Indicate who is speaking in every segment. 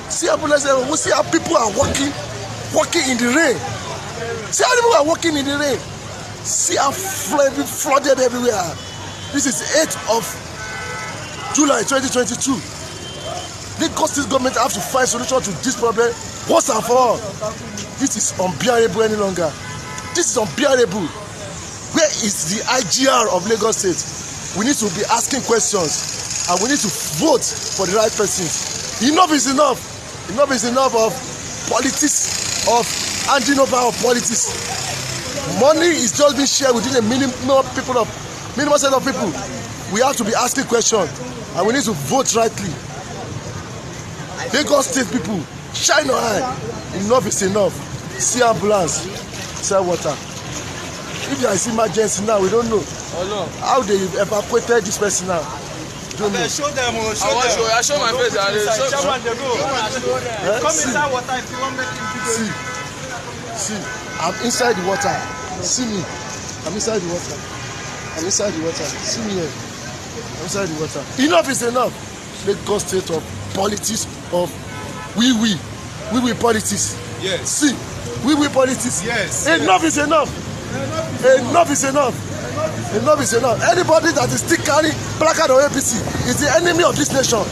Speaker 1: See how we see how people are walking in the rain. See how people are walking in the rain. See how flooded everywhere. This is 8th of July 2022. Lagos State government have to find solution to this problem once and for all. This is unbearable any longer. This is unbearable. Where is the IGR of Lagos State? We need to be asking questions and we need to vote for the right person. Enough is enough. Enough is enough of politics, of handing over of politics. Money is just being shared within a minimum set of people. We have to be asking questions and we need to vote rightly. Lagos State people, shine your eye. Enough is enough. See ambulance, see water. If there is emergency now, we don't know how they evacuated this person now. Don't know.
Speaker 2: Show them.
Speaker 3: I show my face.
Speaker 2: Come inside water if you want make him video.
Speaker 1: See, I'm inside the water. See me. I'm inside the water. I'm inside the water. See me here. I'm inside the water. Enough is enough. Lagos State of politics of we politics.
Speaker 2: Yes.
Speaker 1: See, we politics.
Speaker 2: Yes.
Speaker 1: Enough is enough. Enough is enough. Enough is enough. Anybody that is still carrying placard or APC is the enemy of this nation.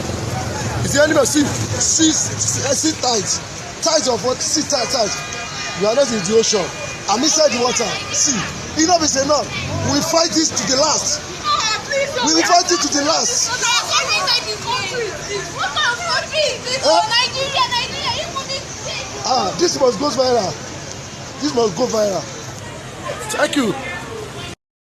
Speaker 1: Is the enemy of see tides. Tides of what? See tides. You are not in the ocean. I'm inside the water. See, enough is enough. We will fight this to the last. We will fight it to the last. This must go viral. This must go viral. Thank you.